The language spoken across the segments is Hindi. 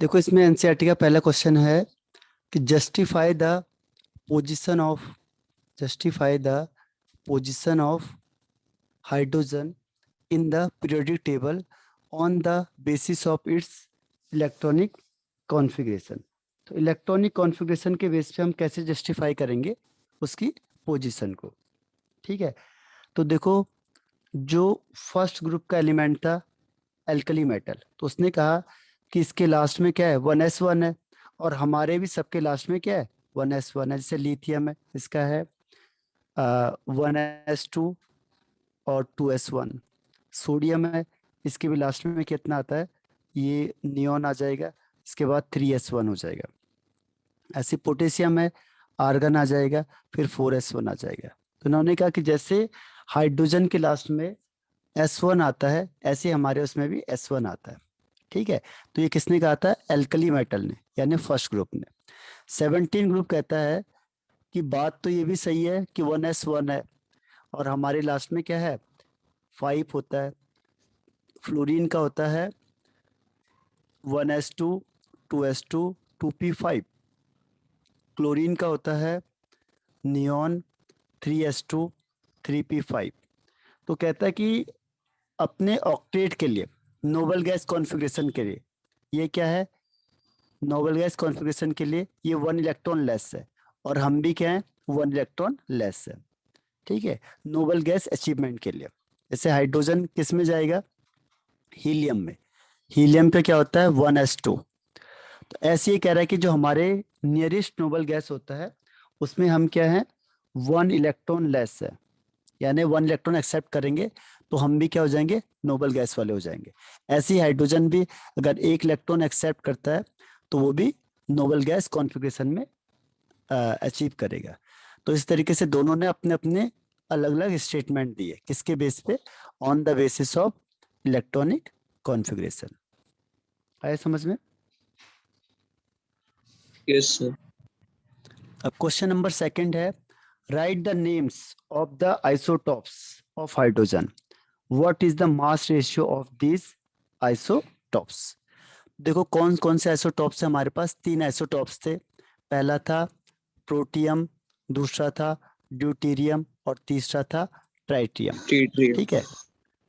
देखो इसमें एनसीईआरटी का पहला क्वेश्चन है कि position of justify the position of hydrogen in the periodic table on the basis of its electronic configuration. तो इलेक्ट्रॉनिक कॉन्फ़िगरेशन के बेस पे हम कैसे जस्टिफाई करेंगे उसकी पोजीशन को। ठीक है, तो देखो जो फर्स्ट ग्रुप का एलिमेंट था एल्कली मेटल, तो उसने कहा कि इसके लास्ट में क्या है 1s1 है, और हमारे भी सबके लास्ट में क्या है 1s1 है। जैसे लिथियम है, इसका है 1s2 और 2s1। सोडियम है, इसके भी लास्ट में कितना आता है, ये नियॉन आ जाएगा, इसके बाद 3s1 हो जाएगा। ऐसे पोटेशियम है, आर्गन आ जाएगा, फिर 4s1 आ जाएगा। तो उन्होंने कहा कि जैसे हाइड्रोजन के लास्ट में s1 आता है, ऐसे हमारे उसमें भी s1 आता है। ठीक है, तो ये किसने कहा था, एल्कली मेटल ने, यानी फर्स्ट ग्रुप ने। 17 ग्रुप कहता है कि बात तो ये भी सही है कि 1s1 है और हमारे लास्ट में क्या है 5 होता है। फ्लोरीन का होता है 1s2 2s2 2p5। क्लोरीन का होता है नियॉन 3s2 3p5। तो कहता है कि अपने ऑक्टेट के लिए, नोबल गैस कॉन्फ़िगरेशन के लिए, ये क्या है, नोबल गैस कॉन्फ़िगरेशन के लिए ये 1 इलेक्ट्रॉन लेस है, और हम भी क्या है 1 इलेक्ट्रॉन लेस है। ठीक है, नोबल गैस अचीवमेंट के लिए। जैसे हाइड्रोजन किस में जाएगा, हीलियम में। हीलियम पे क्या होता है 1s2। तो ऐसे ही कह रहा है कि जो हमारे नियरेस्ट नोबल गैस होता है उसमें हम क्या है 1 इलेक्ट्रॉन लेस है, यानी 1 इलेक्ट्रॉन एक्सेप्ट करेंगे तो हम भी क्या हो जाएंगे, नोबल गैस वाले हो जाएंगे। ऐसे ही हाइड्रोजन भी अगर 1 इलेक्ट्रॉन एक्सेप्ट करता है तो वो भी नोबल गैस कॉन्फ़िगरेशन में अचीव करेगा। तो इस तरीके से दोनों ने अपने अपने अलग अलग स्टेटमेंट दिए, किसके बेस पे, on the basis of electronic configuration. आया समझ में। Yes sir. अब क्वेश्चन नंबर सेकंड है, right the names of the isotopes of hydrogen, what is the mass ratio of this isotopes. देखो कौन कौन से आइसोटॉप्स है हमारे पास, 3 आइसोटॉप्स थे। पहला था प्रोटियम, दूसरा था ड्यूटेरियम और तीसरा था ट्राइटियम। ट्रीट्रियम। ठीक है,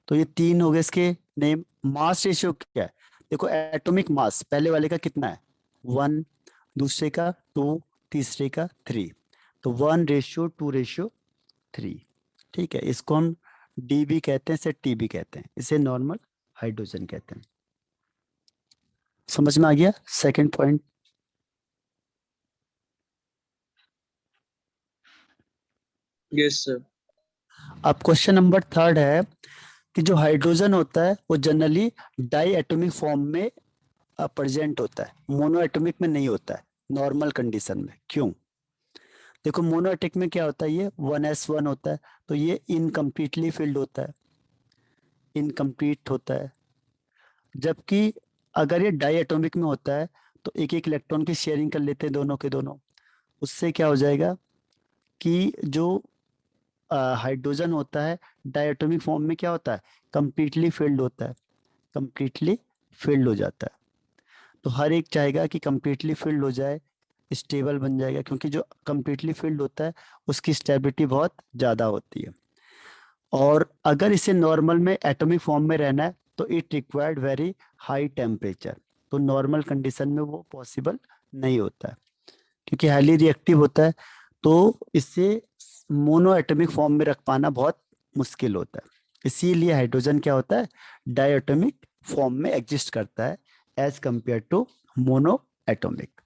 तो ये 3 हो गए इसके नेम। मास रेशियो क्या है, देखो एटॉमिक मास पहले वाले का कितना है 1, दूसरे का 2, तीसरे का 3। तो 1:2:3। ठीक है, इसको हम डी भी कहते हैं, इसे टी भी कहते हैं, इसे नॉर्मल हाइड्रोजन कहते हैं। समझ में आ गया सेकंड पॉइंट। Yes sir. अब क्वेश्चन नंबर थर्ड है कि जो हाइड्रोजन होता है वो जनरली डाई एटॉमिक फॉर्म में प्रेजेंट होता है, मोनो एटॉमिक में नहीं होता है नॉर्मल कंडीशन में। क्यों, देखो मोनो एटॉमिक में क्या होता है, ये 1s1 होता है, तो ये इनकम्प्लीटली फिल्ड होता है, इनकम्प्लीट होता है। जबकि अगर ये डाई एटॉमिक में होता है तो एक एक इलेक्ट्रॉन की शेयरिंग कर लेते हैं दोनों के दोनों। उससे क्या हो जाएगा कि जो हाइड्रोजन होता है डायटोमिक फॉर्म में क्या होता है, कंप्लीटली फिल्ड होता है, कंप्लीटली फिल्ड हो जाता है। तो हर एक चाहेगा कि कंप्लीटली फिल्ड हो जाए, स्टेबल बन जाएगा, क्योंकि जो कंप्लीटली फिल्ड होता है उसकी स्टेबिलिटी बहुत ज़्यादा होती है। और अगर इसे नॉर्मल में एटॉमिक फॉर्म में रहना है तो it required very high temperature. तो नॉर्मल कंडीशन में वो पॉसिबल नहीं होता है, क्योंकि हाईली रिएक्टिव होता है, तो इससे मोनो एटॉमिक फॉर्म में रख पाना बहुत मुश्किल होता है। इसीलिए हाइड्रोजन क्या होता है, डायटोमिक फॉर्म में एग्जिस्ट करता है as compare to mono atomic.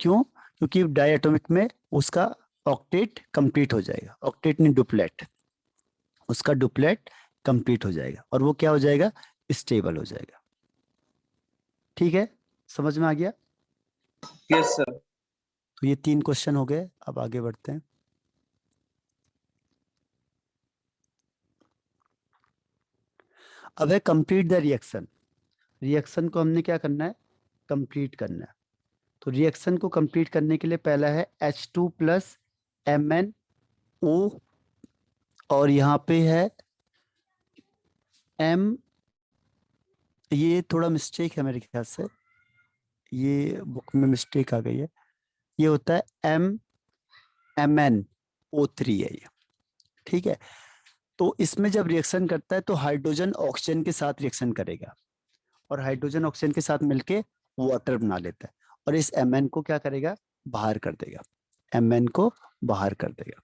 क्यों, क्योंकि डायटोमिक में उसका ऑक्टेट कंप्लीट हो जाएगा, ऑक्टेट नहीं डुप्लेट, उसका डुप्लेट कंप्लीट हो जाएगा और वो क्या हो जाएगा, स्टेबल हो जाएगा। ठीक है, समझ में आ गया। Yes sir. तो ये 3 क्वेश्चन हो गए, अब आगे बढ़ते हैं। अब है कंप्लीट द रिएक्शन। रिएक्शन को हमने क्या करना है, कंप्लीट करना है। तो रिएक्शन को कंप्लीट करने के लिए पहला है H2 प्लस MnO, और यहाँ पे है M, ये थोड़ा मिस्टेक है मेरे ख्याल से, ये बुक में मिस्टेक आ गई है, ये होता है MnO3 है ये, ठीक है। तो इसमें जब रिएक्शन करता है तो हाइड्रोजन ऑक्सीजन के साथ रिएक्शन करेगा और हाइड्रोजन ऑक्सीजन के साथ मिलके वाटर बना लेता है और इस Mn को क्या करेगा, बाहर कर देगा, Mn को बाहर कर देगा,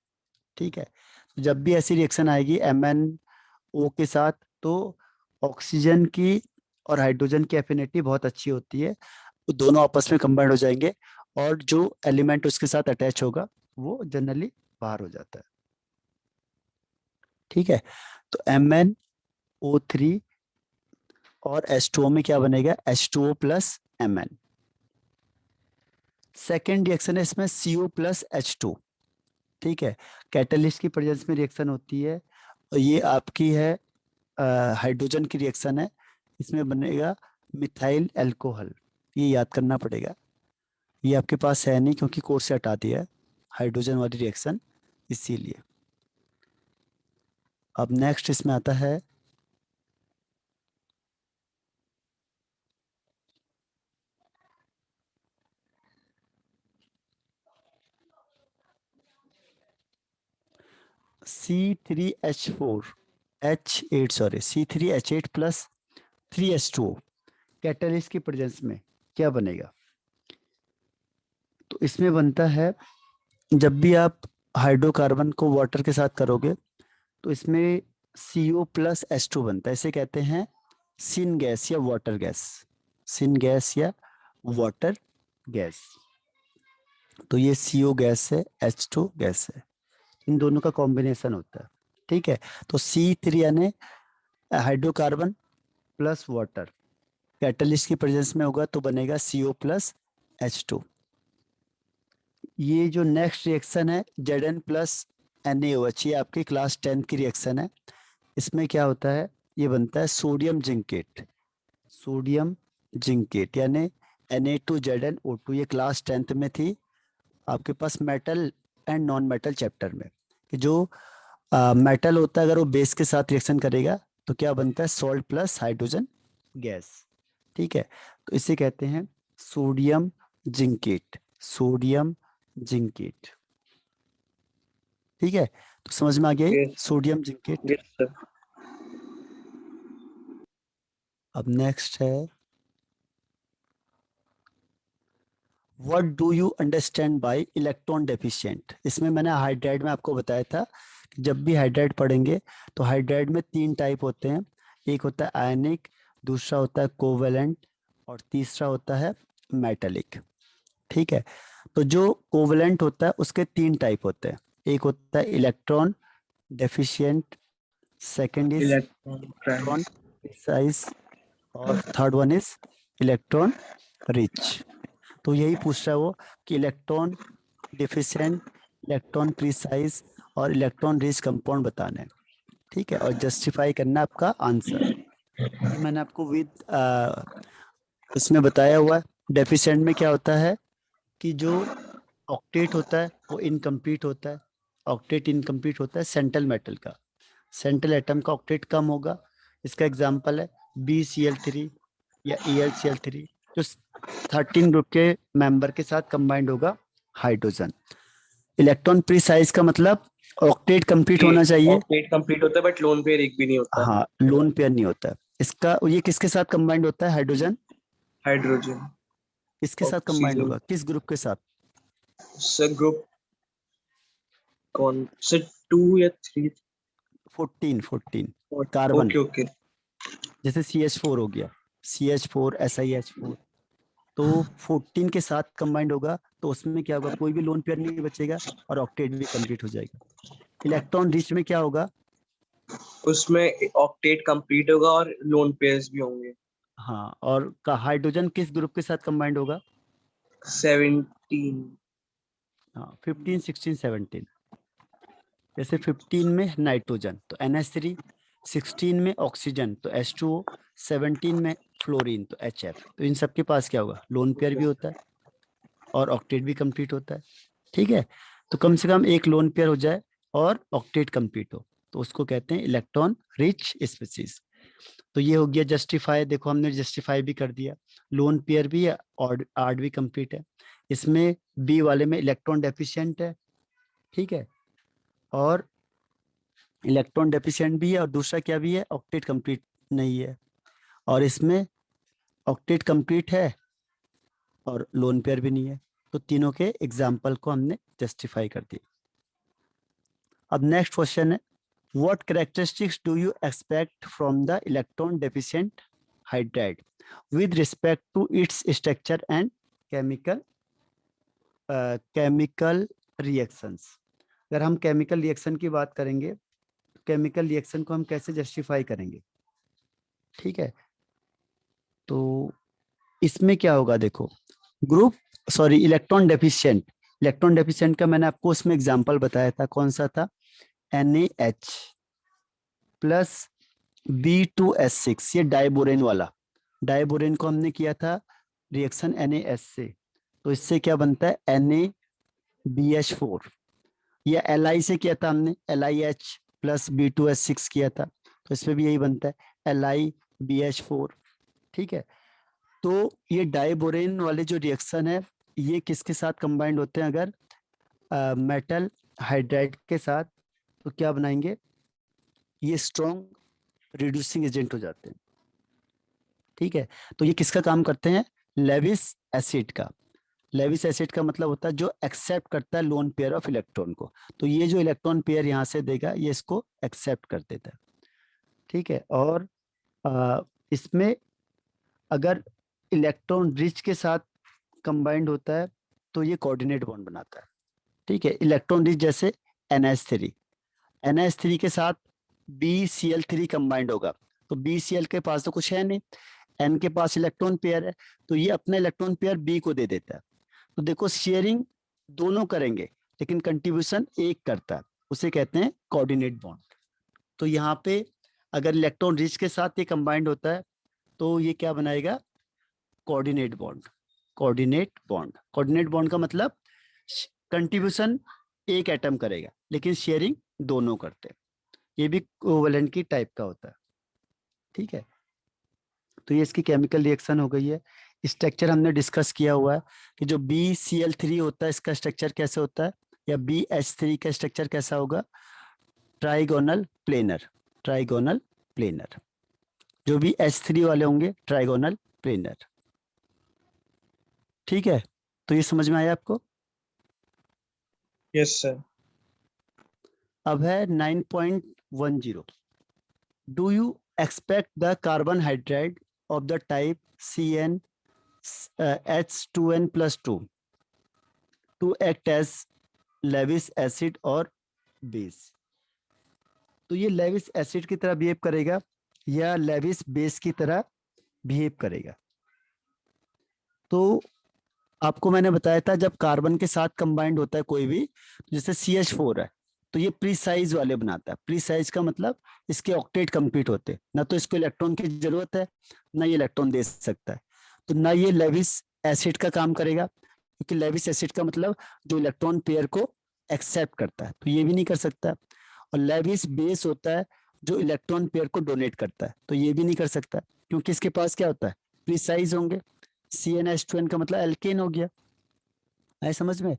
ठीक है। तो जब भी ऐसी रिएक्शन आएगी MnO के साथ तो ऑक्सीजन की और हाइड्रोजन की एफिनिटी बहुत अच्छी होती है, वो दोनों आपस में कंबाइंड हो जाएंगे और जो एलिमेंट उसके साथ अटैच होगा वो जनरली बाहर हो जाता है, ठीक है। तो MnO3 और H2O में क्या बनेगा, H2O plus Mn। Second reaction है इसमें CO प्लस H2, ठीक है। कैटलिस्ट की प्रेजेंस में रिएक्शन होती है और ये आपकी है हाइड्रोजन की रिएक्शन है, इसमें बनेगा मिथाइल अल्कोहल, ये याद करना पड़ेगा, ये आपके पास है नहीं क्योंकि कोर्स से हटा दिया है हाइड्रोजन वाली रिएक्शन, इसीलिए। अब नेक्स्ट इसमें आता है C3H8 sorry C3H8 plus 3H2O catalyst की प्रेजेंस में क्या बनेगा। तो इसमें बनता है, जब भी आप हाइड्रोकार्बन को वाटर के साथ करोगे तो इसमें CO प्लस H2 बनता है, इसे कहते हैं सिन गैस या वाटर गैस, सिन गैस या वाटर गैस। तो ये CO गैस है, H2 गैस है, इन दोनों का कॉम्बिनेशन होता है, ठीक है। तो C3 यानी हाइड्रोकार्बन प्लस वाटर कैटलिस्ट की प्रेजेंस में होगा तो बनेगा CO प्लस H2। ये जो नेक्स्ट रिएक्शन है Zn प्लस NaOH, ये आपकी क्लास 10 की रिएक्शन है, इसमें क्या होता है, ये बनता है सोडियम जिंकेट, सोडियम जिंकेट यानी Na2ZnO2, ये क्लास 10th में थी आपके पास metal and non metal chapter में, कि जो मेटल होता है अगर वो बेस के साथ रिएक्शन करेगा तो क्या बनता है, सॉल्ट प्लस हाइड्रोजन गैस, ठीक है। तो इसे कहते हैं सोडियम जिंकेट, सोडियम जिंकेट, ठीक है। तो समझ में आ गया ये, Yes, sodium zincate. yes, sir. अब नेक्स्ट है what do you understand bye electron deficient. इसमें मैंने हाइड्राइड में आपको बताया था कि जब भी हाइड्राइड पढ़ेंगे तो हाइड्राइड में 3 टाइप होते हैं, एक होता है आयनिक, दूसरा होता है कोवेलेंट और तीसरा होता है मेटालिक, ठीक है। तो जो कोवेलेंट होता है उसके 3 टाइप होते हैं, एक होता है electron deficient, second is Electron electron trans. Precise और third one is electron rich. तो यही पूछ रहा है वो कि इलेक्ट्रॉन डिफिशिएंट, इलेक्ट्रॉन प्रिसाइज और इलेक्ट्रॉन रिच कंपाउंड बताना है, ठीक है, और जस्टिफाई करना है आपका आंसर। ये मैंने आपको विद इसमें बताया हुआ है। डेफिशिएंट में क्या होता है कि जो ऑक्टेट होता है वो इनकम्प्लीट होता है, ऑक्टेट इनकम्प्लीट होता है सेंट्रल मेटल का, सेंट्रल एटम का ऑक्टेट कम होगा, इसका एग्जांपल है BCl3 या AlCl3, जो 13 ग्रुप के मेंबर के साथ कंबाइंड होगा हाइड्रोजन। इलेक्ट्रॉन प्रीसाइज का मतलब ऑक्टेट कंप्लीट ये होना चाहिए, ऑक्टेट कंप्लीट होता है बट लोन पेयर एक भी नहीं होता। हाँ लोन पेयर नहीं होता है इसका, ये किसके साथ कंबाइंड होता है हाइड्रोजन, हाइड्रोजन, इसके साथ कंबाइंड ऑक्सीजन, होगा किस ग्रुप के साथ, सर ग्रुप कौन सर, 2 या 3? 14 कार्बन, ओके ओके। जैसे CH4 हो गया, CH4 SiH4, तो 14 के साथ कंबाइंड होगा तो उसमें क्या होगा, कोई भी लोन पेयर नहीं बचेगा और ऑक्टेट भी कंप्लीट हो जाएगा। इलेक्ट्रॉन रिच में क्या होगा, उसमें ऑक्टेट कंप्लीट होगा और लोन पेयर्स भी होंगे। हाँ, और का हाइड्रोजन किस ग्रुप के साथ कंबाइंड होगा, 17। हाँ 15 16 17, जैसे 15 में नाइट्रोजन तो NH3, 16 में ऑक्सीजन तो H2O, 17 में फ्लोरीन तो HF, तो इन सबके पास क्या होगा, लोन पेयर भी होता है और ऑक्टेट भी कंप्लीट होता है, ठीक है। तो कम से कम एक लोन पेयर हो जाए और ऑक्टेट कंप्लीट हो तो उसको कहते हैं इलेक्ट्रॉन रिच स्पीसीज। तो ये हो गया जस्टिफाई, देखो हमने जस्टिफाई भी कर दिया, लोन पेयर भी है और आर्ट भी कंप्लीट है। इसमें बी वाले में इलेक्ट्रॉन डेफिशिएंट है, ठीक है, और इलेक्ट्रॉन डेफिशिएंट भी है, और दूसरा क्या भी है, ऑक्टेट कंप्लीट नहीं है, और इसमें ऑक्टेट कंप्लीट है और लोन पेयर भी नहीं है। तो तीनों के एग्जाम्पल को हमने जस्टिफाई कर दिया। अब नेक्स्ट क्वेश्चन है, what characteristics do you expect from the electron deficient hydride with respect to its structure and chemical chemical reactions. अगर हम केमिकल रिएक्शन की बात करेंगे, केमिकल रिएक्शन को हम कैसे जस्टिफाई करेंगे, ठीक है। तो इसमें क्या होगा, देखो group sorry electron deficient, electron deficient का मैंने आपको उसमें एग्जांपल बताया था, कौन सा था, NaH प्लस B2S6, ये डाइबोरेन वाला, डाइबोरेन को हमने किया था रिएक्शन NaS से, तो इससे क्या बनता है NaBH4, या Li से किया था हमने LiH प्लस B2S6 किया था, तो इसमें भी यही बनता है LiBH4, ठीक है। तो ये डाइबोरेन वाले जो रिएक्शन है ये किसके साथ कंबाइंड होते हैं, अगर मेटल हाइड्राइड के साथ, तो क्या बनाएंगे, ये स्ट्रॉन्ग रिड्यूसिंग एजेंट हो जाते हैं, ठीक है। तो ये किसका काम करते हैं, लेविस एसिड का। लेविस एसिड का मतलब होता है जो एक्सेप्ट करता है लोन पेयर ऑफ इलेक्ट्रॉन को, तो ये जो इलेक्ट्रॉन पेयर यहाँ से देगा ये इसको एक्सेप्ट कर देता है, ठीक है। और इसमें अगर इलेक्ट्रॉन रिच के साथ कंबाइंड होता है तो ये कोऑर्डिनेट बॉन्ड बनाता है, ठीक है। इलेक्ट्रॉन रिच जैसे NH3, NH3 के साथ BCl3 कंबाइंड होगा, तो BCl के पास तो कुछ है नहीं, N के पास इलेक्ट्रॉन पेयर है, तो ये अपना इलेक्ट्रॉन पेयर B को दे देता है। तो देखो शेयरिंग दोनों करेंगे लेकिन कंट्रीब्यूशन एक करता है, उसे कहते हैं कोऑर्डिनेट बॉन्ड। तो यहाँ पे अगर इलेक्ट्रॉन रिच के साथ ये कंबाइंड होता है तो ये क्या बनाएगा, coordinate bond. Coordinate bond, coordinate bond का मतलब कंट्रीब्यूशन एक एटम करेगा लेकिन शेयरिंग दोनों करते हैं, ये भी कोवैलेंट की टाइप का होता है, ठीक है। तो ये इसकी केमिकल रिएक्शन हो गई है। स्ट्रक्चर हमने डिस्कस किया हुआ है कि जो BCl3 होता है इसका स्ट्रक्चर कैसे होता है, या BH3 का स्ट्रक्चर कैसा होगा, ट्राइगोनल प्लेनर, ट्राइगोनल प्लेनर। जो भी H3 वाले होंगे ट्राइगोनल प्लेनर, ठीक है। तो ये समझ में आया आपको। Yes sir. अब है 9.10, do you expect the carbon hydride of the type CnH2n+2 to act as Lewis acid और बेस। तो ये लेविस एसिड की तरह बिहेव करेगा या लेविस बेस की तरह बिहेव करेगा। तो आपको मैंने बताया था जब कार्बन के साथ कंबाइंड होता है कोई भी, तो जैसे CH4 है तो ये प्रीसाइज वाले बनाता है। प्रीसाइज का मतलब इसके ऑक्टेट कंप्लीट होते, ना तो इसको इलेक्ट्रॉन की जरूरत है ना ये इलेक्ट्रॉन दे सकता है, तो ना ये लेविस एसिड का काम करेगा, क्योंकि लेविस एसिड का मतलब जो इलेक्ट्रॉन पेयर को एक्सेप्ट करता है, तो ये भी नहीं कर सकता। और लेविस बेस होता है जो इलेक्ट्रॉन पेयर को डोनेट करता है, तो ये भी नहीं कर सकता क्योंकि इसके पास क्या होता है, प्रीसाइज होंगे। CnH2n का मतलब एल्केन हो गया, है समझ में।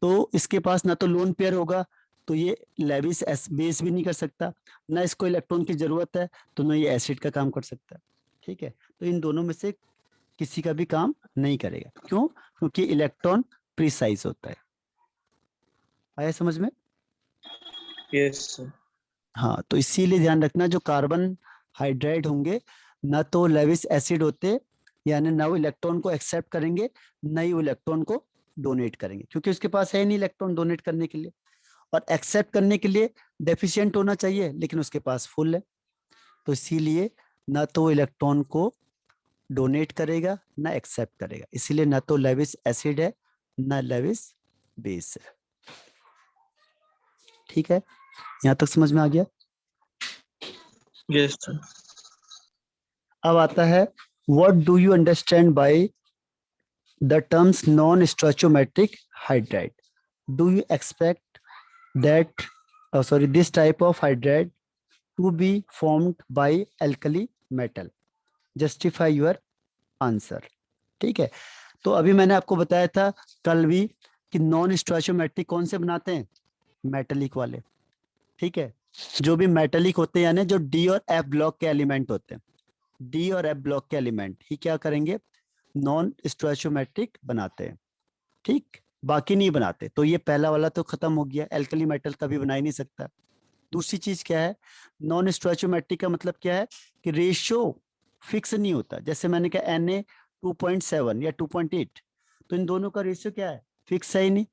तो इसके पास ना तो लोन पेयर होगा तो ये लेविस बेस भी नहीं कर सकता, ना इसको इलेक्ट्रॉन की जरूरत है तो ना ये एसिड का काम कर सकता है, ठीक है। तो इन दोनों में से किसी का भी काम नहीं करेगा, क्यों, क्योंकि इलेक्ट्रॉन प्रीसाइज होता है। आया समझ में। Yes sir. हाँ, तो इसीलिए ध्यान रखना जो कार्बन हाइड्राइड होंगे ना तो लेविस एसिड होते, यानी ना वो इलेक्ट्रॉन को एक्सेप्ट करेंगे ना ही वो इलेक्ट्रॉन को डोनेट करेंगे, क्योंकि उसके पास है नहीं इलेक्ट्रॉन डोनेट करने के लिए। और एक्सेप्ट करने के लिए डेफिशिएंट होना चाहिए लेकिन उसके पास फुल है, तो इसीलिए ना तो वो इलेक्ट्रॉन को डोनेट करेगा ना एक्सेप्ट करेगा, इसीलिए ना तो लेविस एसिड है ना लेविस बेस है, ठीक है। यहाँ तक समझ में आ गया। Yes sir. अब आता है what do you understand by the terms non stoichiometric hydride, do you expect that this type of hydride to be formed by alkali metal, justify your answer. ठीक है, तो अभी मैंने आपको बताया था कल भी कि नॉन स्टोइचोमेट्रिक कौन से बनाते हैं, मेटेलिक वाले। ठीक है, जो भी मेटेलिक होते हैं यानी जो डी और एफ ब्लॉक के एलिमेंट होते हैं, डी और एफ ब्लॉक के एलिमेंट ही क्या करेंगे, नॉन स्टोइचोमेट्रिक बनाते हैं। ठीक, बाकी नहीं बनाते। तो ये पहला वाला तो खत्म हो गया, एल्कली मेटल कभी बना ही नहीं सकता। दूसरी चीज क्या है, नॉन स्टोइचोमेट्रिक का मतलब क्या है कि रेशियो फिक्स नहीं होता। जैसे मैंने कहा Na 2.7 या 2.8, तो इन दोनों का रेशियो क्या है, फिक्स है ही नहीं।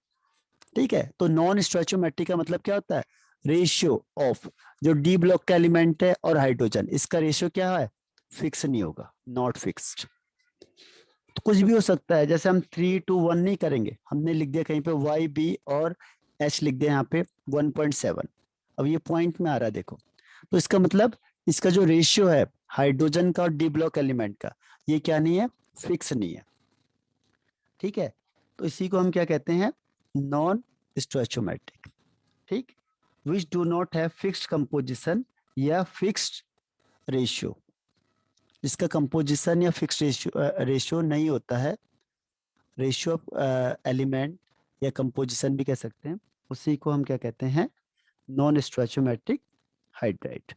ठीक है, तो नॉन स्टोइचोमेट्रिक का मतलब क्या होता है, रेशियो ऑफ जो डी ब्लॉक का एलिमेंट है और हाइड्रोजन, इसका रेशियो क्या है, फिक्स नहीं होगा, नॉट फिक्स्ड। तो कुछ भी हो सकता है, जैसे हम 3 to 1 नहीं करेंगे, हमने लिख दिया कहीं पे वाई बी और एच लिख दिया यहाँ पे 1.7। अब ये पॉइंट में आ रहा है देखो, तो इसका मतलब इसका जो रेशियो है हाइड्रोजन का और डी ब्लॉक एलिमेंट का, ये क्या नहीं है, फिक्स नहीं है। ठीक है, तो इसी को हम क्या कहते हैं, नॉन स्टोइचोमेट्रिक। ठीक, which do not have fixed composition या फिक्स्ड रेशियो, जिसका कंपोजिशन या फिक्स्ड रेशियो नहीं होता है, रेशियो ऑफ एलिमेंट या कंपोजिशन भी कह सकते हैं, उसी को हम क्या कहते हैं, नॉन स्टोइचोमेट्रिक हाइड्राइड।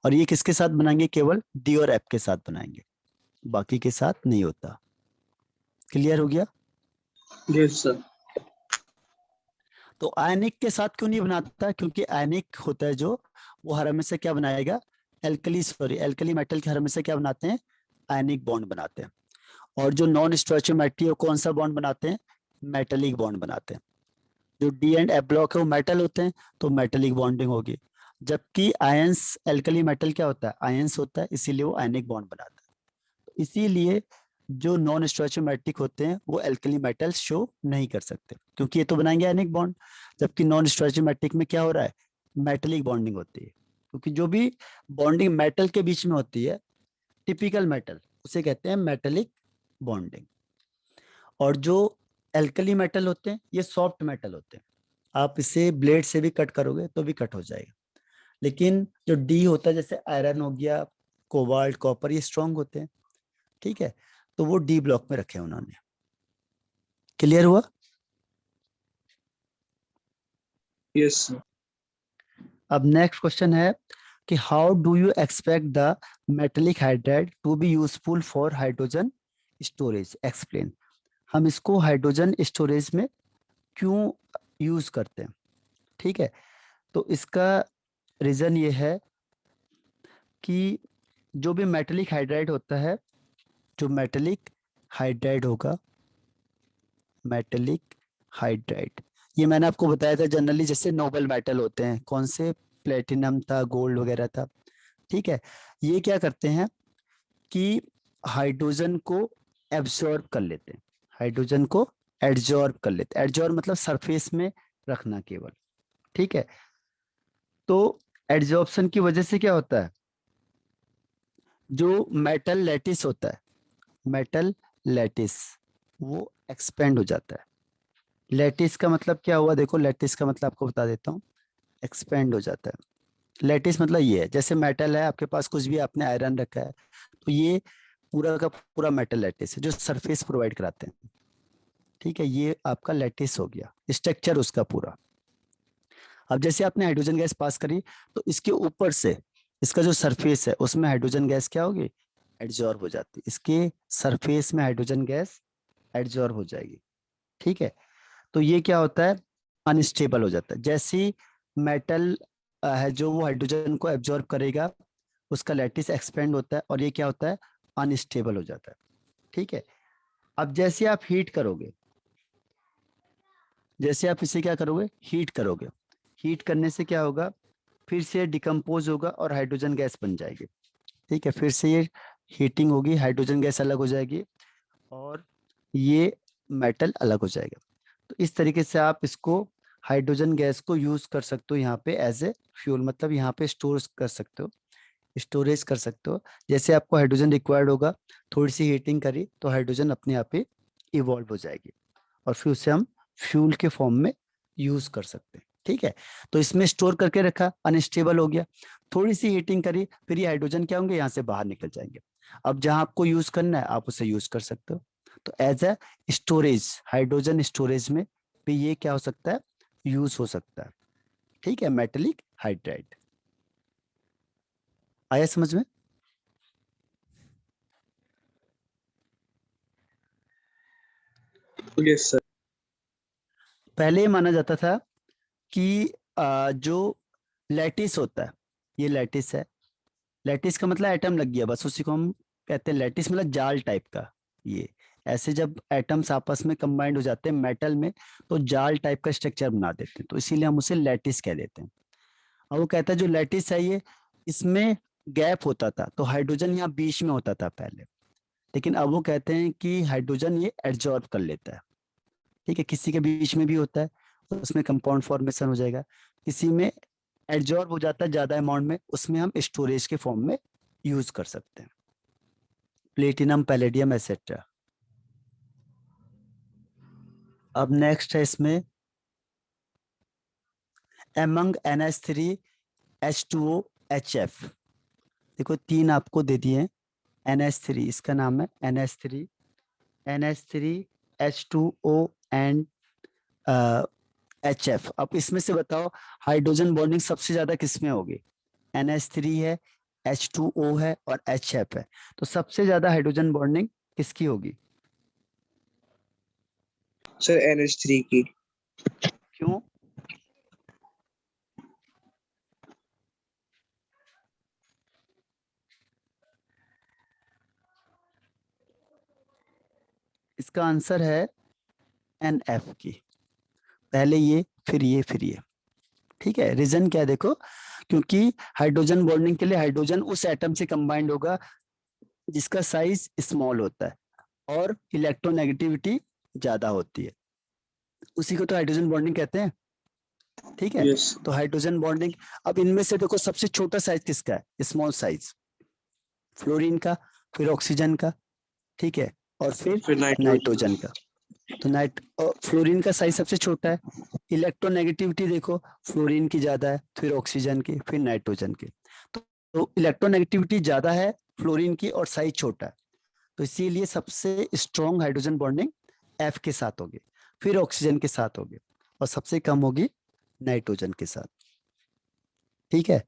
और ये किसके साथ बनाएंगे, केवल डी और एफ के साथ बनाएंगे, बाकी के साथ नहीं होता। क्लियर हो गया। Yes sir. तो आयनिक के साथ क्यों नहीं बनाता, क्योंकि आयनिक होता है जो, वो हर हमेशा क्या बनाएगा, एल्कली मेटल के हर हमेशा क्या बनाते हैं, आयनिक बॉन्ड बनाते हैं। और जो नॉन स्टोइचोमेट्रिक है कौन सा बॉन्ड बनाते हैं, मेटेलिक बॉन्ड बनाते हैं। जो डी एंड एफ ब्लॉक है वो मेटल होते हैं, तो मेटेलिक बॉन्डिंग होगी। जबकि आयंस, एल्कली मेटल क्या होता है, आयंस होता है, इसीलिए वो आयनिक बॉन्ड बनाता है। तो इसीलिए जो नॉन स्टोइचोमेट्रिक होते हैं वो एल्कली मेटल शो नहीं कर सकते, क्योंकि ये तो बनाएंगे आयनिक बॉन्ड। जबकि नॉन स्टोइचोमेट्रिक में क्या हो रहा है, मेटेलिक बॉन्डिंग होती है। क्योंकि जो भी बॉन्डिंग मेटल के बीच में होती है, टिपिकल मेटल, उसे कहते हैं मेटेलिक बॉन्डिंग। और जो एल्कली मेटल होते हैं ये सॉफ्ट मेटल होते हैं, आप इसे ब्लेड से भी कट करोगे तो भी कट हो जाएगा। लेकिन जो डी होता है, जैसे आयरन हो गया, कोबाल्ट, कॉपर, ये स्ट्रांग होते हैं। ठीक है, तो वो डी ब्लॉक में रखे उन्होंने। क्लियर हुआ। Yes sir. अब नेक्स्ट क्वेश्चन है कि how do you expect the metallic hydride to be useful for hydrogen storage, explain. हम इसको हाइड्रोजन स्टोरेज में क्यों यूज करते हैं। ठीक है, तो इसका रीजन ये है कि जो भी मेटेलिक हाइड्राइड होता है, जो मेटेलिक हाइड्राइड होगा, मेटेलिक हाइड्राइड, ये मैंने आपको बताया था जनरली जैसे नोबल मेटल होते हैं, कौन से, प्लेटिनम था, गोल्ड वगैरह था। ठीक है, ये क्या करते हैं कि हाइड्रोजन को एब्जॉर्ब कर लेते हैं, हाइड्रोजन को एड्जॉर्ब कर लेते हैं। एड्जॉर्ब मतलब सरफेस में रखना केवल। ठीक है, तो एड्जॉर्प्शन की वजह से क्या होता है, जो मेटल लैटिस होता है, मेटल लैटिस, वो एक्सपेंड हो जाता है। लैटिस का मतलब क्या हुआ, देखो लैटिस का मतलब आपको बता देता हूँ, एक्सपेंड हो जाता है। लैटिस मतलब ये है, जैसे मेटल है आपके पास, कुछ भी आपने आयरन रखा है, तो ये पूरा का पूरा मेटल लैटिस है जो सरफेस प्रोवाइड कराते हैं। ठीक है, ये आपका लैटिस हो गया, स्ट्रक्चर उसका पूरा। अब जैसे आपने हाइड्रोजन गैस पास करी, तो इसके ऊपर से इसका जो सरफेस है उसमें हाइड्रोजन गैस क्या होगी, एड्जॉर्ब हो जाती है। इसके सरफेस में हाइड्रोजन गैस एड्जॉर्ब हो जाएगी। ठीक है, तो ये क्या होता है, अनस्टेबल हो जाता है। जैसे ही मेटल है जो वो हाइड्रोजन को एब्जॉर्ब करेगा, उसका लैटिस एक्सपेंड होता है और ये क्या होता है, अनस्टेबल हो जाता है। ठीक है, अब जैसे आप हीट करोगे, जैसे आप इसे क्या करोगे, हीट करोगे, हीट करने से क्या होगा, फिर से डिकम्पोज होगा और हाइड्रोजन गैस बन जाएगी। ठीक है, फिर से ये हीटिंग होगी, हाइड्रोजन गैस अलग हो जाएगी और ये मेटल अलग हो जाएगा। तो इस तरीके से आप इसको, हाइड्रोजन गैस को यूज कर सकते हो यहाँ पे एज ए फ्यूल, मतलब यहाँ पे स्टोर कर सकते हो, स्टोरेज कर सकते हो। जैसे आपको हाइड्रोजन रिक्वायर्ड होगा, थोड़ी सी हीटिंग करी तो हाइड्रोजन अपने आप ही इवॉल्व हो जाएगी और फिर उसे हम फ्यूल के फॉर्म में यूज कर सकते हैं। ठीक है, तो इसमें स्टोर करके रखा, अनस्टेबल हो गया, थोड़ी सी हीटिंग करी, फिर ये हाइड्रोजन क्या होंगे, यहाँ से बाहर निकल जाएंगे। अब जहां आपको यूज करना है आप उसे यूज कर सकते हो। तो as a storage, hydrogen storage में भी ये क्या हो सकता है, यूज हो सकता है। ठीक है, मेटेलिक हाइड्राइड। आया समझ में? Yes sir. पहले ये माना जाता था कि जो लैटिस होता है, ये लैटिस है। लैटिस का मतलब एटम लग गया, बस उसी को हम कहते हैं लैटिस, मतलब जाल टाइप का। ये ऐसे जब एटम्स आपस में कंबाइंड हो जाते हैं मेटल में, तो जाल टाइप का स्ट्रक्चर बना देते हैं, तो इसीलिए हम उसे लैटिस कह देते हैं। और वो कहता है जो लैटिस है ये, इसमें गैप होता था, तो हाइड्रोजन यहाँ बीच में होता था पहले, लेकिन अब वो कहते हैं कि हाइड्रोजन ये एब्जॉर्ब कर लेता है। ठीक है, किसी के बीच में भी होता है, उसमें कंपाउंड फॉर्मेशन हो जाएगा। किसी में एब्जॉर्ब हो जाता है ज्यादा अमाउंट में, उसमें हम स्टोरेज के फॉर्म में यूज कर सकते हैं। Platinum, palladium etcetera. अब नेक्स्ट है इसमें एमंग NH3 H2O HF। देखो तीन आपको दे दिए हैं, NH3 इसका नाम है NH3 H2O एंड HF। अब इसमें से बताओ हाइड्रोजन बॉन्डिंग सबसे ज्यादा किसमें होगी? NH3 है, H2O है और HF है, तो सबसे ज्यादा हाइड्रोजन बॉन्डिंग किसकी होगी? सर NH3 की। क्यों? इसका आंसर है NF की। पहले ये फिर ये फिर ये। ठीक है, रीजन क्या है देखो, क्योंकि हाइड्रोजन बॉन्डिंग के लिए हाइड्रोजन उस एटम से कंबाइंड होगा जिसका साइज स्मॉल होता है और इलेक्ट्रोनेगेटिविटी ज्यादा होती है, उसी को तो हाइड्रोजन बॉन्डिंग कहते हैं। ठीक है, यस। तो हाइड्रोजन बॉन्डिंग, अब इनमें से देखो सबसे छोटा साइज किसका है, स्मॉल साइज, फ्लोरीन का, फिर ऑक्सीजन का, ठीक है, और फिर फिर नाइट्रोजन। नाइट्रोजन का। तो फ्लोरीन का साइज सबसे छोटा है। इलेक्ट्रोनेगेटिविटी देखो, फ्लोरीन की ज्यादा है, फिर ऑक्सीजन की, फिर नाइट्रोजन की। तो इलेक्ट्रोनेगेटिविटी ज्यादा है फ्लोरीन की और साइज छोटा है, तो इसीलिए सबसे स्ट्रॉन्ग हाइड्रोजन बॉन्डिंग F के साथ होगी, फिर ऑक्सीजन के साथ होगी, और सबसे कम होगी नाइट्रोजन के साथ। ठीक है,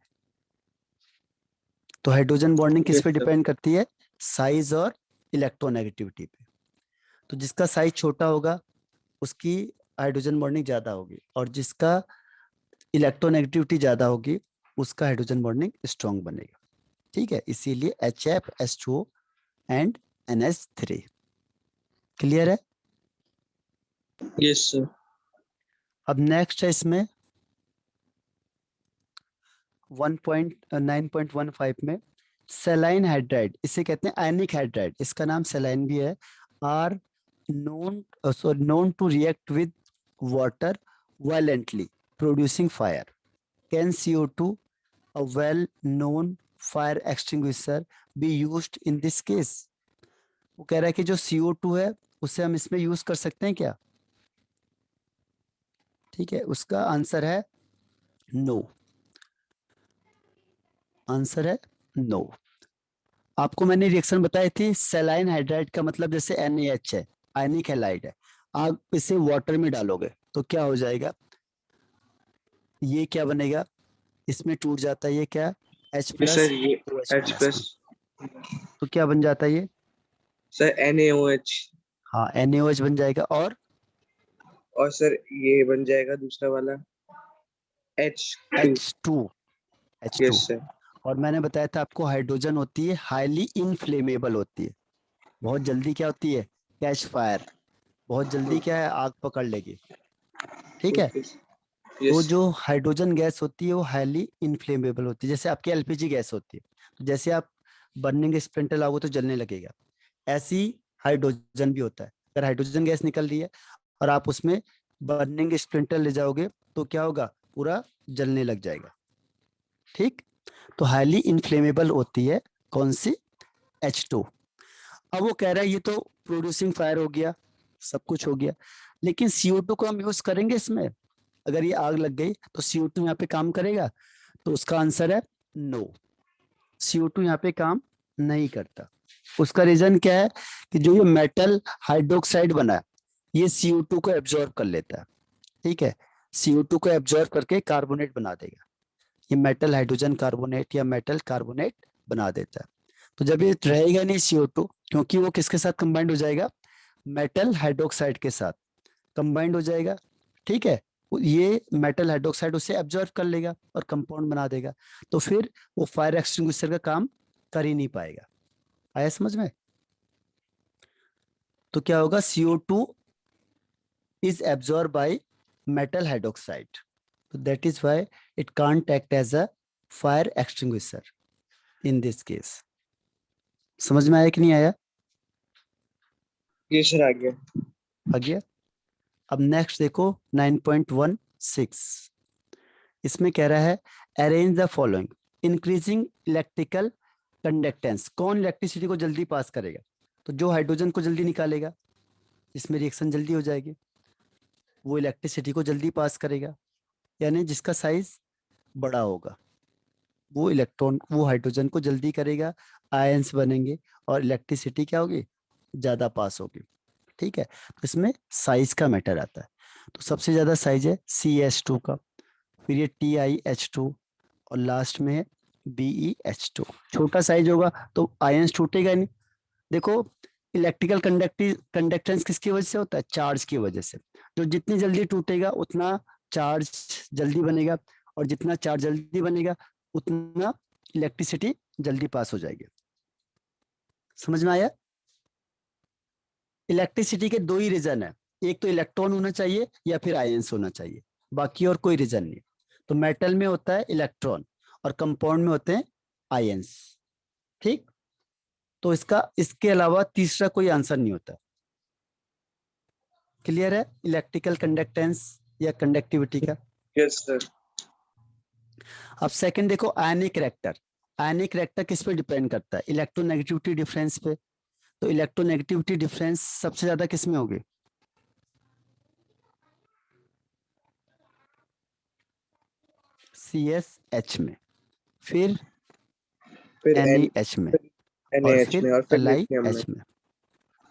तो हाइड्रोजन बॉन्डिंग किस यस पे सर। डिपेंड करती है? साइज और इलेक्ट्रोनेगेटिविटी पे। तो जिसका साइज छोटा होगा उसकी हाइड्रोजन बॉन्डिंग ज्यादा होगी, और जिसका इलेक्ट्रोनेगेटिविटी ज्यादा होगी उसका हाइड्रोजन बॉन्डिंग स्ट्रॉन्ग बनेगा। ठीक है, इसीलिए HF H2O and NH3। Clear है? Yes sir. अब नेक्स्ट है इसमें 1.9.15 में सेलाइन हाइड्राइड, इसे कहते हैं आयनिक हाइड्राइड, इसका नाम सेलाइन भी है। Are known to react with water violently producing fire. Can CO2, a well known fire extinguisher, be used in this case? वो कह रहा है कि जो CO2 है उसे हम इसमें यूज कर सकते हैं क्या? ठीक है, उसका आंसर है नो। आंसर है नो। आपको मैंने रिएक्शन बताई थी, सेलाइन हाइड्राइड का मतलब जैसे NaH है, आयनिक हैलाइड है, आप इसे वाटर में डालोगे तो क्या हो जाएगा, ये क्या बनेगा, इसमें टूट जाता है, ये क्या, H यस प्लस सर ये OH H प्लस, प्लस। तो क्या बन जाता है ये, सर NaOH। हाँ NaOH बन जाएगा, और सर ये बन जाएगा दूसरा वाला H2। H2। H2। Yes sir. और मैंने बताया था आपको हाइड्रोजन होती है हाईली इनफ्लेमेबल होती है, बहुत जल्दी क्या होती है, कैच फायर, बहुत जल्दी क्या है, आग पकड़ लेगी। ठीक है, ओके। तो यस। जो हाइड्रोजन गैस होती है वो हाईली इनफ्लेमेबल होती है, जैसे आपकी LPG गैस होती है, तो जैसे आप बर्निंग स्प्लिंटर लाओगे तो जलने लगेगा, ऐसी हाइड्रोजन भी होता है। अगर हाइड्रोजन गैस निकल रही है और आप उसमें बर्निंग स्प्लिंटर ले जाओगे तो क्या होगा, पूरा जलने लग जाएगा। ठीक, तो हाईली इनफ्लेमेबल होती है कौन सी, H2। अब वो कह रहा है ये तो प्रोड्यूसिंग फायर हो गया, सब कुछ हो गया, लेकिन CO2 को हम यूज करेंगे इसमें, अगर ये आग लग गई तो CO2 यहाँ पे काम करेगा, तो उसका आंसर है नो, CO2 यहाँ पे काम नहीं करता। उसका रीजन क्या है कि जो ये मेटल हाइड्रोक्साइड बना है ये CO2 को एब्जॉर्ब कर लेता है, ठीक है। CO2 को एब्जॉर्ब करके कार्बोनेट बना देगा, ये मेटल हाइड्रोजन कार्बोनेट या मेटल कार्बोनेट बना देता है। तो जब ये रहेगा नहीं CO2, क्योंकि वो किसके साथ कंबाइंड हो जाएगा, मेटल हाइड्रोक्साइड के साथ कंबाइंड हो जाएगा, ठीक है। ये मेटल हाइड्रोक्साइड उसे एब्जॉर्ब कर लेगा और कंपाउंड बना देगा, तो फिर वो फायर एक्सटिंग्विशर का काम कर ही नहीं पाएगा। आया समझ में? तो क्या होगा, CO2 is absorbed by metal hydroxide. So that is why it can't act as a fire extinguisher in this case. समझ में आया कि नहीं आया? ये सर आ गया। आ गया। अब नेक्स्ट देखो 9.16, इसमें कह रहा है arrange the following increasing electrical conductance. कौन इलेक्ट्रिसिटी को जल्दी पास करेगा? तो जो हाइड्रोजन को जल्दी निकालेगा, इसमें रिएक्शन जल्दी हो जाएगी, वो इलेक्ट्रिसिटी को जल्दी पास करेगा, यानी जिसका साइज बड़ा होगा वो इलेक्ट्रॉन, वो हाइड्रोजन को जल्दी करेगा, आयंस बनेंगे और इलेक्ट्रिसिटी क्या होगी, ज्यादा पास होगी, ठीक है। तो इसमें साइज का मैटर आता है। तो सबसे ज्यादा साइज है CH2 का, फिर ये TiH2 और लास्ट में है BeH2। छोटा साइज होगा तो आयंस टूटेगा नहीं। देखो इलेक्ट्रिकल कंडक्टेंस किसकी वजह से होता है, चार्ज की वजह से। जो जितनी जल्दी टूटेगा उतना चार्ज जल्दी बनेगा, और जितना चार्ज जल्दी बनेगा उतना इलेक्ट्रिसिटी जल्दी पास हो जाएगी। समझ में आया? इलेक्ट्रिसिटी के दो ही रीजन है, एक तो इलेक्ट्रॉन होना चाहिए या फिर आयंस होना चाहिए, बाकी और कोई रीजन नहीं। तो मेटल में होता है इलेक्ट्रॉन और कंपाउंड में होते हैं आयंस, ठीक। तो इसके अलावा तीसरा कोई आंसर नहीं होता। क्लियर है इलेक्ट्रिकल कंडक्टेंस या कंडक्टिविटी का? Yes sir. अब सेकंड देखो आयनिक रिएक्टर। आयनिक रिएक्टर किस पे डिपेंड करता है, इलेक्ट्रोनेगेटिविटी डिफरेंस पे। तो इलेक्ट्रोनेगेटिविटी डिफरेंस सबसे ज्यादा किस में होगी, CSH में, फिर फिर NaH में, और NaH फिर में और फिर लिथियम में। LiH में।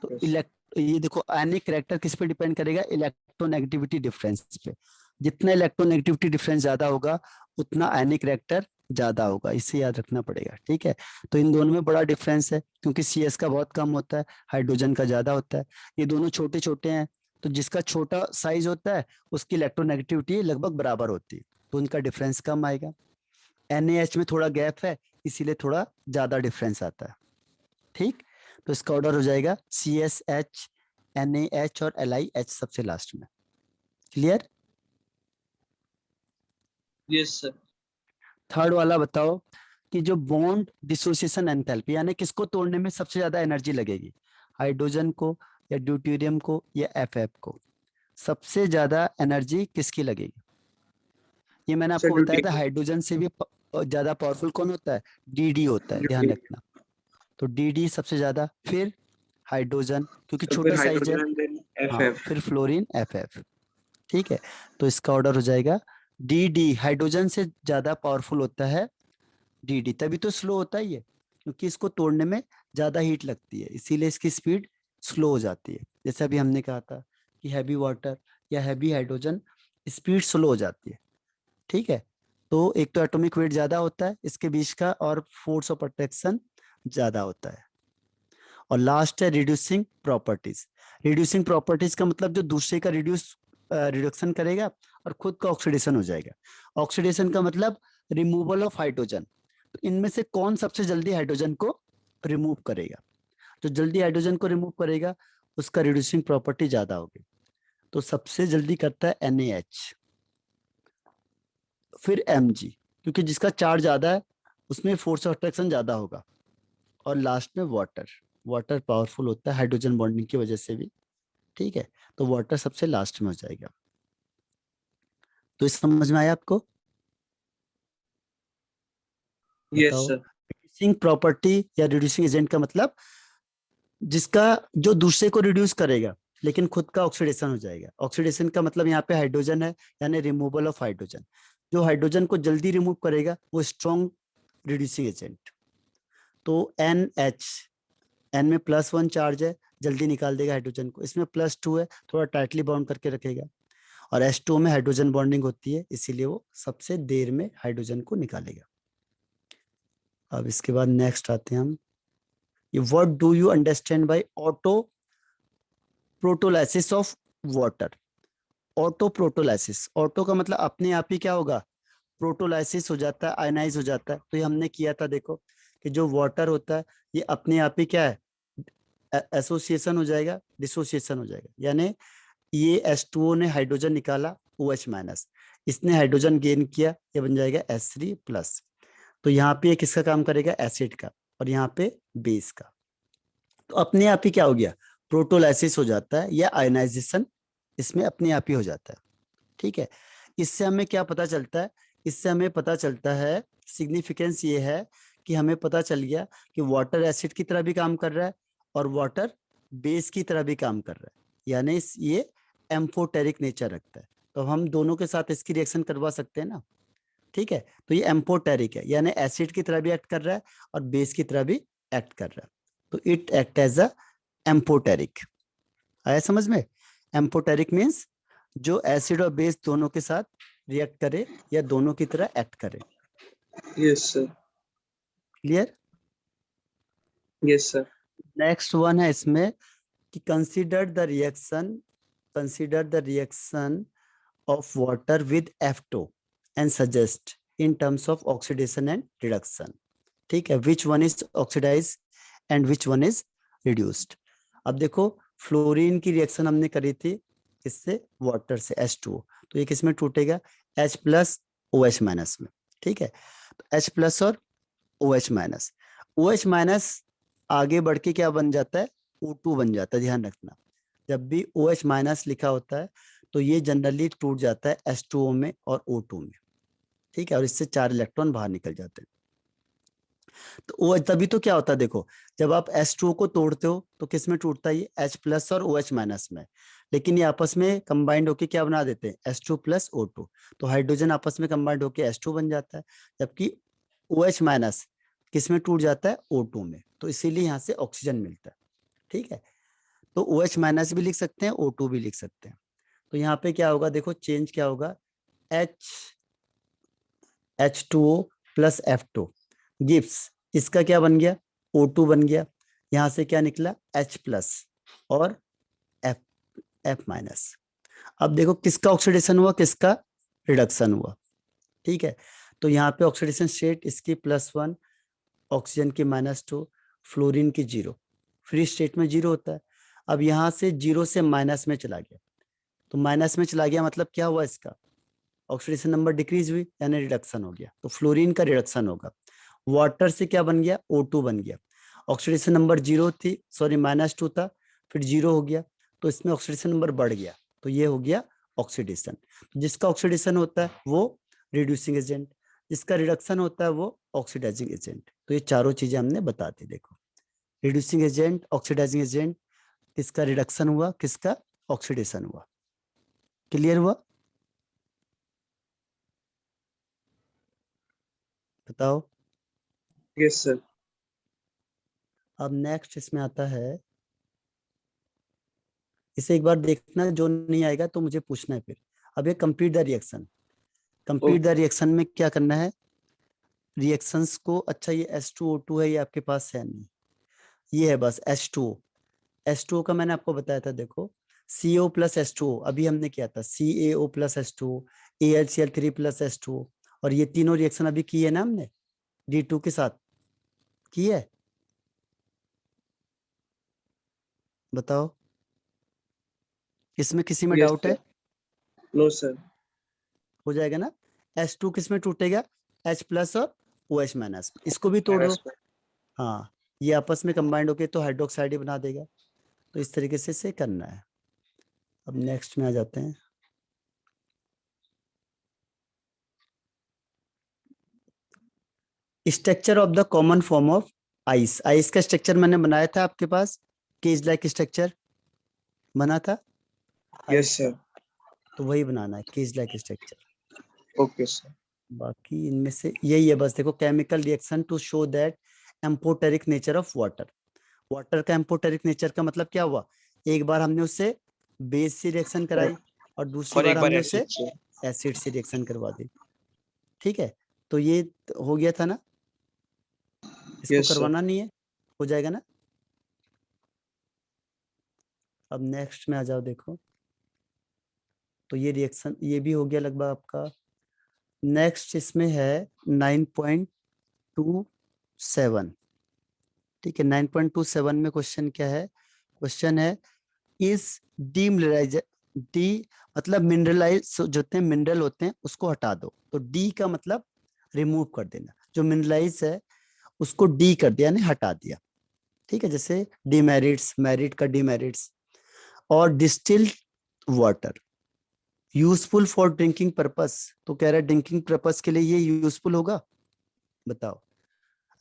तो यस। ये देखो आयनिक रिएक्टर किस पे डिपेंड करेगा, इलेक्ट्रोनेगेटिविटी डिफरेंस पे। जितना इलेक्ट्रोनेगेटिविटी डिफरेंस ज्यादा होगा उतना आयनिक रिएक्टर ज्यादा होगा, इसे याद रखना पड़ेगा, ठीक है। तो इन दोनों में बड़ा डिफरेंस है, क्योंकि CS का बहुत कम होता है, हाइड्रोजन का ज्यादा होता है। ये दोनों छोटे छोटे हैं, तो जिसका छोटा साइज होता है उसकी इलेक्ट्रोनेगेटिविटी लगभग बराबर होती है, तो उनका डिफरेंस कम आएगा। NaH में थोड़ा गैप है, इसीलिए थोड़ा ज्यादा डिफरेंस आता है, ठीक। तो इसका ऑर्डर हो जाएगा CSH, NaH और LiH सबसे लास्ट में। क्लियर? Yes sir. थर्ड वाला बताओ कि जो बॉन्ड डिसोसिएशन एंथैल्पी, यानी किसको तोड़ने में सबसे ज्यादा एनर्जी लगेगी, हाइड्रोजन को या ड्यूटेरियम को या FF को, सबसे ज्यादा एनर्जी किसकी लगेगी? ये मैंने सर आपको बताया था, ड्यूटी। हाइड्रोजन से भी ज्यादा पावरफुल कौन होता है, DD होता है, ध्यान ड्यूटी। रखना। तो DD सबसे ज्यादा, फिर हाइड्रोजन क्योंकि सर फिर छोटा साइज है, हाइड्रोजन देन हाँ, FF। फिर फ्लोरीन FF, ठीक है। तो इसका ऑर्डर हो जाएगा DD, हाइड्रोजन से ज्यादा पावरफुल होता है DD, तभी तो स्लो होता ही है, क्योंकि इसको तोड़ने में ज्यादा हीट लगती है, इसीलिए इसकी स्पीड स्लो हो जाती है। जैसे अभी हमने कहा था कि हैवी वाटर या हैवी हाइड्रोजन स्पीड स्लो हो जाती है, ठीक है। तो एक तो एटॉमिक वेट ज्यादा होता है इसके बीच का, और फोर्स ऑफ अट्रैक्शन ज्यादा होता है। और लास्ट है रिड्यूसिंग प्रॉपर्टीज। रिड्यूसिंग प्रॉपर्टीज का मतलब जो दूसरे का रिडक्शन करेगा और खुद का ऑक्सीडेशन हो जाएगा। ऑक्सीडेशन का मतलब रिमूवल ऑफ हाइड्रोजन। तो इनमें से कौन सबसे जल्दी हाइड्रोजन को रिमूव करेगा, जो जल्दी हाइड्रोजन को रिमूव करेगा उसका रिड्यूसिंग प्रॉपर्टी ज्यादा होगी। तो सबसे जल्दी करता है NaH, फिर Mg, क्योंकि जिसका चार्ज ज्यादा है उसमें फोर्स ऑफ अट्रैक्शन ज्यादा होगा, और लास्ट में वाटर। वाटर पावरफुल होता है हाइड्रोजन बॉन्डिंग की वजह से भी, ठीक है। तो वाटर सबसे लास्ट में हो जाएगा। तो इस समझ में आया आपको? यस बताओ। सर। रिड्यूसिंग प्रॉपर्टी या रिड्यूसिंग एजेंट का मतलब जिसका, जो दूसरे को रिड्यूस करेगा लेकिन खुद का ऑक्सीडेशन हो जाएगा। ऑक्सीडेशन का मतलब यहाँ पे हाइड्रोजन है, यानी रिमूवल ऑफ हाइड्रोजन। जो हाइड्रोजन को जल्दी रिमूव करेगा वो स्ट्रॉन्ग रिड्यूसिंग एजेंट। तो NH, N में +1 चार्ज है, जल्दी निकाल देगा हाइड्रोजन को। इसमें +2 है, थोड़ा टाइटली बाउंड करके रखेगा। और H2O में हाइड्रोजन बॉन्डिंग होती है, इसीलिए वो सबसे देर में हाइड्रोजन को निकालेगा। अब इसके बाद नेक्स्ट आते हैं हम, ये what do you understand by auto protolysis of water. Auto protolysis, auto का मतलब अपने आप ही क्या होगा, प्रोटोलाइसिस हो जाता है, आयनाइज हो जाता है। तो ये हमने किया था, देखो कि जो वाटर होता है ये अपने आप ही क्या है, एसोसिएशन हो जाएगा, डिसोसिएशन हो जाएगा। यानी ये H2O ने हाइड्रोजन निकाला OH-, इसने हाइड्रोजन गेन किया, ये बन जाएगा H3+। तो यहाँ पे किसका काम करेगा, एसिड का, और यहाँ पे बेस का। तो अपने आप ही क्या हो गया, प्रोटोलाइसिस हो जाता है या आयनाइजेशन इसमें अपने आप ही हो जाता है। ठीक है, इससे हमें क्या पता चलता है, इससे हमें पता चलता है, सिग्निफिकेंस ये है कि हमें पता चल गया कि वाटर एसिड की तरह भी काम कर रहा है और वाटर बेस की तरह भी काम कर रहा है, यानी ये एम्फोटेरिक नेचर रखता है। तो हम दोनों के साथ इसकी रिएक्शन करवा सकते हैं ना। ठीक है, तो ये एम्फोटेरिक है, यानी एसिड की तरह भी एक्ट कर रहा है और बेस की तरह भी एक्ट कर रहा है। तो it act as a amphoteric. आया समझ में? एम्फोटेरिक मीन्स जो एसिड और बेस दोनों के साथ रिएक्ट करे या दोनों की तरह एक्ट करे। Yes, sir. Clear? Yes, sir. Next one है इसमें कि consider the reaction of water with F2 and suggest in terms of oxidation and reduction. ठीक है, which one is oxidise and which one is reduced. अब देखो, फ्लोरीन की रिएक्शन हमने करी थी इससे, वाटर से H2O, तो ये किसमें टूटेगा, H+ OH- में। ठीक है, तो H+ और OH-, आगे बढ़ के क्या बन जाता है, O2 बन जाता है। ध्यान रखना, जब भी OH- लिखा होता है तो ये जनरली टूट जाता है H2O में और O2 में। ठीक है, और इससे 4 इलेक्ट्रॉन बाहर निकल जाते हैं। तो ओ तभी तो क्या होता है, देखो जब आप H2O को तोड़ते हो तो किस में टूटता है, ये H+ और OH- में। लेकिन ये आपस में कंबाइंड होके क्या बना देते हैं, H2+ O2। तो हाइड्रोजन आपस में कंबाइंड होके H2 बन जाता है, जबकि OH- किस में टूट जाता है, O2 में। तो इसीलिए यहाँ से ऑक्सीजन मिलता है। ठीक है, तो OH- भी लिख सकते हैं, O2 भी लिख सकते हैं। तो यहाँ पे क्या होगा, देखो चेंज क्या होगा, H2O + F2 गिव्स, इसका क्या बन गया, O2 बन गया। यहां से क्या निकला, H+ और F-। अब देखो किसका ऑक्सीडेशन हुआ, किसका रिडक्शन हुआ। ठीक है, तो यहाँ पे ऑक्सीडेशन स्टेट इसकी +1, ऑक्सीजन की -2, फ्लोरीन की 0। फ्री स्टेट में 0 होता है। अब यहाँ से 0 से माइनस में चला गया, तो माइनस में चला गया मतलब क्या हुआ, इसका ऑक्सीडेशन नंबर डिक्रीज हुई, यानी रिडक्शन हो गया। तो फ्लोरीन का रिडक्शन होगा। वाटर से क्या बन गया, O2 बन गया। ऑक्सीडेशन नंबर 0 थी, सॉरी -2 था, फिर 0 हो गया, तो इसमें ऑक्सीडेशन नंबर बढ़ गया, तो ये हो गया ऑक्सीडेशन। जिसका ऑक्सीडेशन होता है वो रिड्यूसिंग एजेंट, जिसका रिडक्शन होता है वो ऑक्सीडाइजिंग एजेंट। तो ये चारों चीजें हमने बता दी। देखो, रिड्यूसिंग एजेंट, ऑक्सीडाइजिंग एजेंट, किसका रिडक्शन हुआ, किसका ऑक्सीडेशन हुआ। क्लियर हुआ? बताओ। Yes, sir. अब नेक्स्ट इसमें आता है, इसे एक बार देखना, जो नहीं आएगा तो मुझे पूछना है फिर। अब ये complete the reaction, complete the Okay. Reaction में क्या करना है, रिएक्शंस को, अच्छा ये H2O2 है, ये आपके पास है नहीं, ये है बस H2O। H2O का मैंने आपको बताया था, देखो CO + H2O अभी हमने किया था, CaO + H2O, AlCl3 + H2O, और ये तीनों रिएक्शन अभी की है ना हमने, D2 के साथ की है। बताओ, इसमें किसी में Yes, डाउट sir. है? No, sir. हो जाएगा ना। H2 किस में टूटेगा, H+ और OH-, इसको भी तोड़ दो। Minus one. हाँ, ये आपस में कंबाइंड होके तो हाइड्रोक्साइड ही बना देगा। तो इस तरीके से इसे करना है। अब नेक्स्ट में आ जाते हैं, structure of the common form of ice. Ice का स्ट्रक्चर मैंने बनाया था आपके पास, केज लाइक स्ट्रक्चर बना था Yes, आइस sir. का, तो वही बनाना है, cage like structure. Okay, sir. बाकी इनमें से यही है बस। देखो, chemical reaction to show that amphoteric nature of water. Water का एम्फोटेरिक नेचर का मतलब क्या हुआ, एक बार हमने उससे बेस से रिएक्शन कराई और दूसरी और बार एक बार हमने एसिड उसे से। एसिड से रिएक्शन करवा दी। ठीक है, तो ये हो गया था ना, इसको यस सर। करवाना नहीं है, हो जाएगा ना। अब नेक्स्ट में आ जाओ। देखो, तो ये रिएक्शन ये भी हो गया लगभग आपका। नेक्स्ट इसमें है 9.27। ठीक है, 9.27 में क्वेश्चन क्या है, क्वेश्चन है इज डीमिनरलाइज, डी मतलब मिनरलाइज जो होते हैं, मिनरल होते हैं उसको हटा दो, तो डी का मतलब रिमूव कर देना। जो मिनरलाइज है उसको डी कर दिया, यानी हटा दिया। ठीक है, जैसे डीमेरिट्स, मेरिट का डीमेरिट्स। और distilled water useful for drinking purpose, तो कह रहा है ड्रिंकिंग पर्पस के लिए ये यूजफुल होगा। बताओ,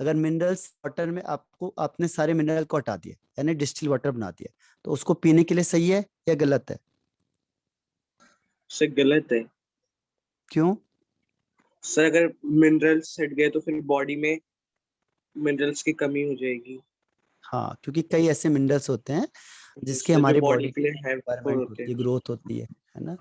अगर मिनरल्स वाटर में आपको, आपने सारे मिनरल को हटा दिया यानी डिस्टिल वाटर बना दिया, तो उसको पीने के लिए सही है या गलत है? सर गलत है। क्यों? सर अगर मिनरल्स हट गए तो फिर बॉडी में मिनरल्स की कमी हो जाएगी। हाँ, क्योंकि कई ऐसे मिनरल्स होते हैं जिसकी सर जो हमारी बॉडी बॉडी के की लिए हार्मफुल रिक्वायरमेंट होते होती है, हैं। ग्रोथ होती है ना।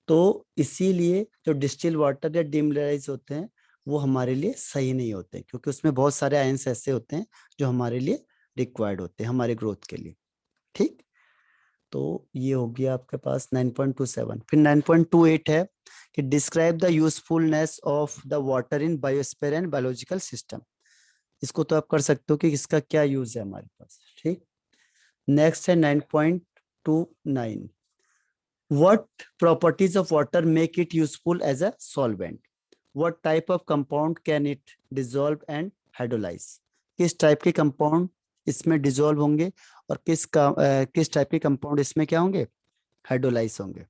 तो इसीलिए जो डिस्टिल वाटर या डिमिनरलाइज होते हैं वो हमारे लिए सही नहीं होते, क्योंकि उसमें बहुत सारे आयंस ऐसे होते हैं जो हमारे लिए रिक्वायर्ड होते हैं हमारे ग्रोथ के लिए। ठीक, तो ये हो गया आपके पास 9.27। फिर 9.28 है कि describe the usefulness of the water in biosphere and biological system. इसको तो आप कर सकते हो कि इसका क्या यूज है हमारे पास। ठीक, नेक्स्ट है 9.29। What properties of water make it useful as a solvent? What type of compound can it dissolve and hydrolyze? किस टाइप के कंपाउंड इसमें डिजोल्व होंगे और किस टाइप के कंपाउंड इसमें क्या होंगे, हाइड्रोलाइज होंगे।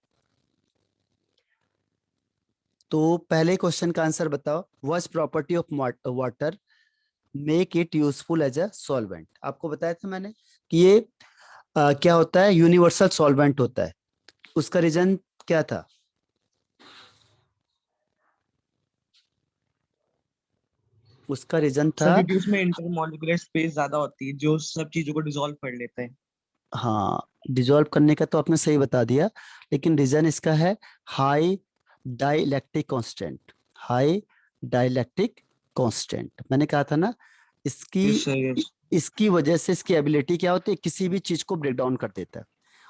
तो पहले क्वेश्चन का आंसर बताओ, what property of water make it useful as a solvent. आपको बताया था मैंने कि ये क्या होता है, यूनिवर्सल सॉल्वेंट होता है। उसका रीजन क्या था? उसका रीजन सर था, क्योंकि उसमें इंटरमॉलिक्यूलर स्पेस ज्यादा होती है जो सब चीजों को डिसॉल्व कर लेता है। हाँ, डिजोल्व करने का तो आपने सही बता दिया, लेकिन रीजन इसका है high dielectric constant. High dielectric constant, मैंने कहा था ना, इसकी यस सर यस। इसकी वजह से इसकी एबिलिटी क्या होती है, किसी भी चीज को ब्रेक डाउन कर देता है।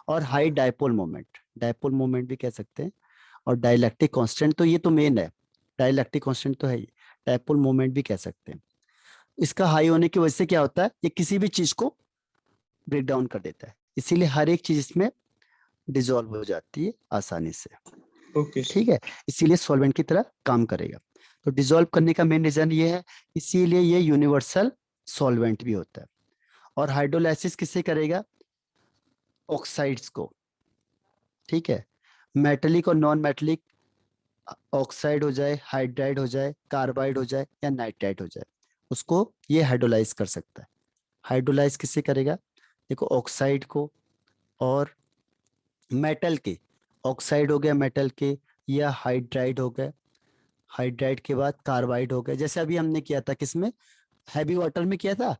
और high dipole moment, dipole moment भी कह सकते हैं। और डाइलेक्ट्रिक कांस्टेंट, तो ये तो मेन है, डाइलेक्ट्रिक कांस्टेंट तो है ही, डाइपोल मोमेंट भी कह सकते हैं। इसका हाई होने की वजह से क्या होता है, ये किसी भी चीज को ब्रेक डाउन कर देता है, इसीलिए हर एक चीज इसमें डिजोल्व हो जाती है आसानी से। Okay sir. ठीक है, इसीलिए सॉल्वेंट की तरह काम करेगा। तो डिजोल्व करने का मेन रीजन ये है, इसीलिए ये यूनिवर्सल सॉल्वेंट भी होता है। और हाइड्रोलाइसिस किससे करेगा, ऑक्साइड्स को। ठीक है, मेटेलिक और नॉन मेटेलिक ऑक्साइड हो जाए, हाइड्राइड हो जाए, कार्बाइड हो जाए या नाइट्राइड हो जाए, उसको ये हाइड्रोलाइज कर सकता है। हाइड्रोलाइज किससे करेगा, देखो ऑक्साइड को और मेटल के, ऑक्साइड हो गया मेटल के, या हाइड्राइड हो गए, हाइड्राइड के बाद कार्बाइड हो गए। जैसे अभी हमने किया था किसमें, हैवी वाटर में किया था,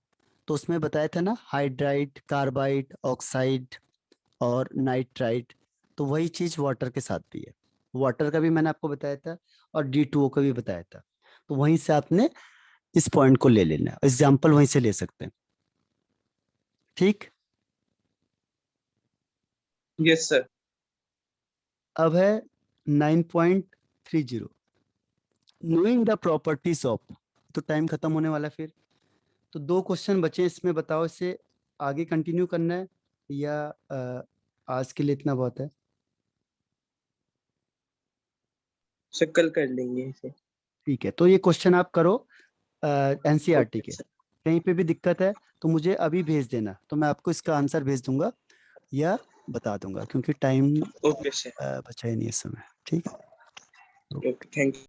तो उसमें बताया था ना, हाइड्राइड, कार्बाइड, ऑक्साइड और नाइट्राइड। तो वही चीज वाटर के साथ भी है, वाटर का भी मैंने आपको बताया था और D2O का भी बताया था। तो वहीं से आपने इस पॉइंट को ले लेना, एग्जाम्पल वहीं से ले सकते हैं। ठीक, यस सर। अब है 9.30, नोइंग द प्रॉपर्टीज ऑफ। तो टाइम खत्म होने वाला है फिर। तो दो क्वेश्चन बचे इसमें, बताओ इसे आगे कंटिन्यू करना है या आज के लिए इतना बहुत है? सर कल कर लेंगे इसे। ठीक है, तो ये क्वेश्चन आप करो एनसीईआरटी ओके के। सर। कहीं पे भी दिक्कत है तो मुझे अभी भेज देना, तो मैं आपको इसका आंसर भेज दूंगा या बता दूंगा, क्योंकि टाइम ओके सर। बचा ही नहीं इस समय। ठीक है, ओके थैंक यू।